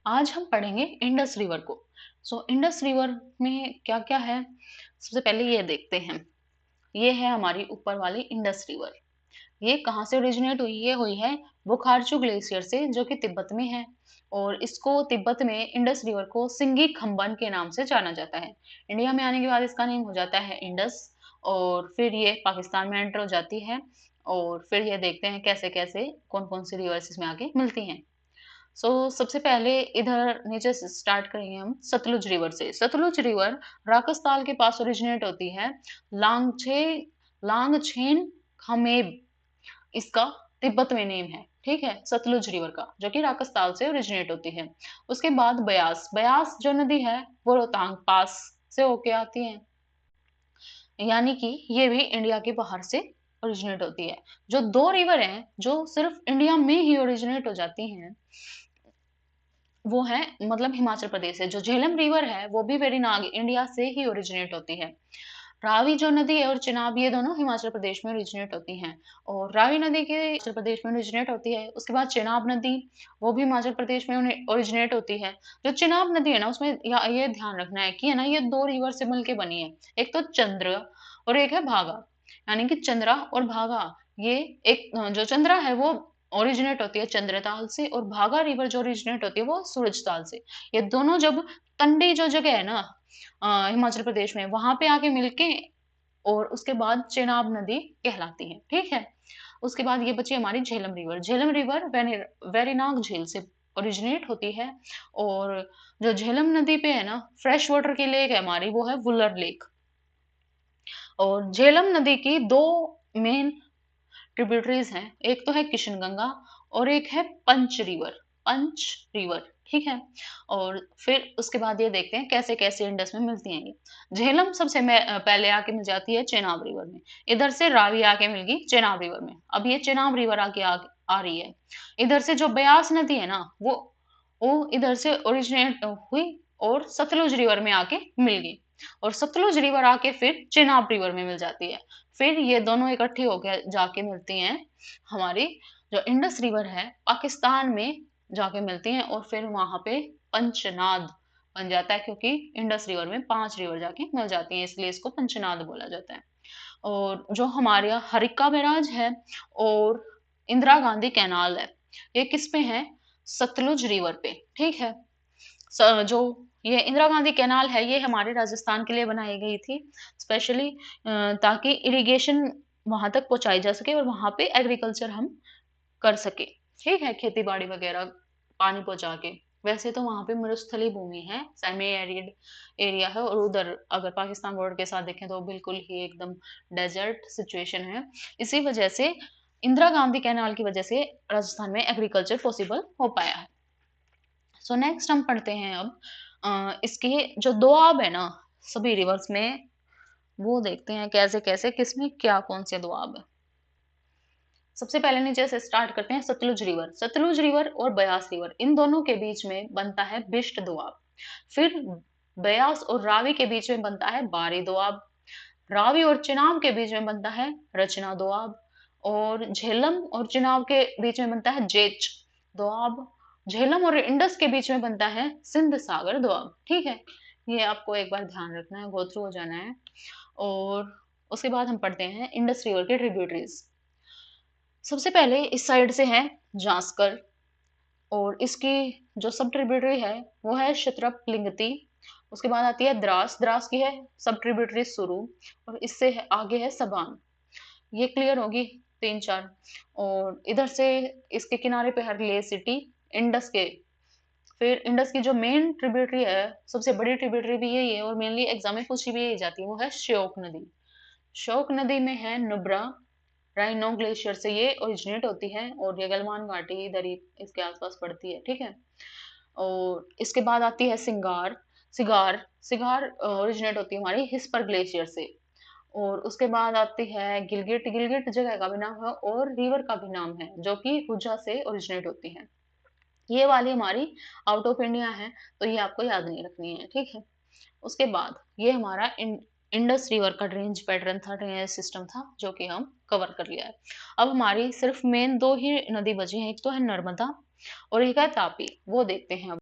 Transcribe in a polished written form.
आज हम पढ़ेंगे इंडस रिवर को। इंडस रिवर में क्या-क्या है? सबसे पहले ये देखते हैं। ये है हमारी ऊपर वाली इंडस रिवर। ये कहाँ से ओरिजिनेट हुई? ये हुई है बुखारचू ग्लेशियर से, जो कि तिब्बत में है। और इसको तिब्बत में इंडस रिवर को सिंगी खंबन के नाम से जाना जाता है। इंडिया में आने के बाद इसका नेम हो जाता है इंडस, और फिर ये पाकिस्तान में एंटर हो जाती है। और फिर ये देखते हैं कैसे-कैसे कौन-कौन सी रिवर्स इसमें आके मिलती हैं। सबसे पहले इधर नीचे से स्टार्ट करेंगे हम सतलुज रिवर से। सतलुज रिवर राकस ताल के पास ओरिजिनेट होती है। लांगछे लांगछेन खमेब इसका तिब्बत में नेम है, ठीक है? सतलुज रिवर का, जो कि राकस ताल से ओरिजिनेट होती है। उसके बाद ब्यास। ब्यास जो नदी है वो रोहतांग पास से होके आती है। यानी कि ये भी इंडिया के बाहर से ओरिजिनेट होती है। जो 2 रिवर हैं जो सिर्फ इंडिया में ही ओरिजिनेट हो जाती हैं, वो है मतलब हिमाचल प्रदेश से। जो झेलम रिवर है वो भी वेरीनाग इंडिया से ही ओरिजिनेट होती है। रावी जो नदी है और चिनाब, ये दोनों हिमाचल प्रदेश में ओरिजिनेट होती हैं। और रावी नदी के हिमाचल प्रदेश में ओरिजिनेट होती है। उसके बाद चिनाब नदी, वो भी हिमाचल प्रदेश में ओरिजिनेट होती है। जो चिनाब नदी है ना, उसमें ये ध्यान रखना है कि है ना, ये 2 रिवर से मिलके बनी है। एक तो चंद्र और एक है भागा। यानी कि चंद्रा और भागा, ये एक जो चंद्रा है वो ओरिजिनेट होती है चंद्रताल से, और भागा रिवर जो ओरिजिनेट होती है वो सूरजताल से। ये दोनों जब कंडी जो जगह है ना हिमाचल प्रदेश में, वहां पे आके मिलके और उसके बाद चेनाब नदी कहलाती है, ठीक है? उसके बाद ये बची हमारी झेलम रिवर। झेलम रिवर वेरीनाग झील से ओरिजिनेट होती है। और जो झेलम नदी पे है ना, फ्रेश वाटर की लेक है हमारी, वो है वुलर लेक। और झेलम नदी की 2 मेन ट्रिब्यूटरीज हैं। एक तो है किशनगंगा और एक है पंच रिवर, ठीक है? और फिर उसके बाद ये देखते हैं कैसे-कैसे इंडस में मिलती हैं ये। झेलम सबसे पहले आके मिल जाती है चेनाब रिवर में। इधर से रावी आके मिल गई चेनाब रिवर में। अब ये चेनाब रिवर आगे आ रही है। इधर से जो ब्यास नदी है ना, वो इधर से ओरिजिनेट हुई और सतलुज रिवर में आके मिल गई। और सतलुज रिवर आके फिर चेनाब रिवर में मिल जाती है। फिर ये दोनों इकट्ठी होके जाके मिलती हैं हमारी जो इंडस रिवर है पाकिस्तान में जाके मिलती हैं, और फिर वहां पे पंचनाद बन जाता है, क्योंकि इंडस रिवर में 5 रिवर जाके मिल जाती हैं, इसलिए इसको पंचनाद बोला जाता है। और जो हमारे यहाँ हरिका बैराज है और इंदिरा गांधी कैनाल है, ये किस पे है? सतलुज रिवर पे, ठीक है? जो ये इंदिरा गांधी कैनाल है, ये हमारे राजस्थान के लिए बनाई गई थी स्पेशली, ताकि इरिगेशन वहां तक पहुंचाई जा सके और वहां पे एग्रीकल्चर हम कर सके, ठीक है? खेती बाड़ी वगैरह पानी पहुंचा के। वैसे तो वहां पे मरुस्थलीय भूमि है, सेमी एरिड एरिया है, और उधर अगर पाकिस्तान बॉर्डर के साथ देखें तो बिल्कुल ही एकदम डेजर्ट सिचुएशन है। इसी वजह से इंदिरा गांधी कैनाल की वजह से राजस्थान में एग्रीकल्चर पॉसिबल हो पाया है। नेक्स्ट हम पढ़ते हैं अब इसके जो दोआब है ना सभी रिवर्स में, वो देखते हैं कैसे-कैसे किसमें क्या कौन से दोआब है। सबसे पहले नीचे से स्टार्ट करते हैं सतलुज रिवर। सतलुज रिवर और ब्यास रिवर, इन दोनों के बीच में बनता है बिष्ट दोआब। फिर ब्यास और रावी के बीच में बनता है बारी दोआब। रावी और चिनाब के बीच में बनता है रचना दोआब। और झेलम और चिनाब के बीच में बनता है जेच दोआब। झेलम और इंडस के बीच में बनता है सिंध सागर दोआब, ठीक है? ये आपको एक बार ध्यान रखना है, गो थ्रू हो जाना है। और उसके बाद हम पढ़ते हैं इंडस रिवर के ट्रिब्यूटरीज। सबसे पहले इस साइड से है जास्कर, और इसकी जो सब ट्रिब्यूटरी है वो है शत्रप लिंगती। उसके बाद आती है द्रास। द्रास की है सब ट्रिब्यूटरी सुरु। और इससे आगे है सबान। ये क्लियर होगी 3-4। और इधर से इसके किनारे पे है ले सिटी इंडस के। फिर इंडस की जो मेन ट्रिब्यूटरी है, सबसे बड़ी ट्रिब्यूटरी भी यही है, और मेनली एग्जाम में पूछी भी यही जाती है, वो है श्योक नदी। श्योक नदी में है नुब्रा। राइनो ग्लेशियर से ये ओरिजिनेट होती है, और ये गलवान घाटी इधर ही इसके आसपास पड़ती है, ठीक है? और इसके बाद आती है सिंगार। सिगार सिगार ओरिजिनेट होती है हमारी हिस्पर ग्लेशियर से। और उसके बाद आती है गिलगिट। गिलगिट जगह का भी नाम है और रिवर का भी नाम है, जो कि हुजा से ओरिजिनेट होती है। ये वाली हमारी आउट ऑफ इंडिया है, तो ये आपको याद नहीं रखनी है, ठीक है? उसके बाद ये हमारा इंडस रिवर का ड्रेनेज पैटर्न था, ड्रेनेज सिस्टम था, जो कि हम कवर कर लिया है। अब हमारी सिर्फ मेन 2 ही नदी बची हैं, एक तो है नर्मदा और एक है तापी, वो देखते हैं अब।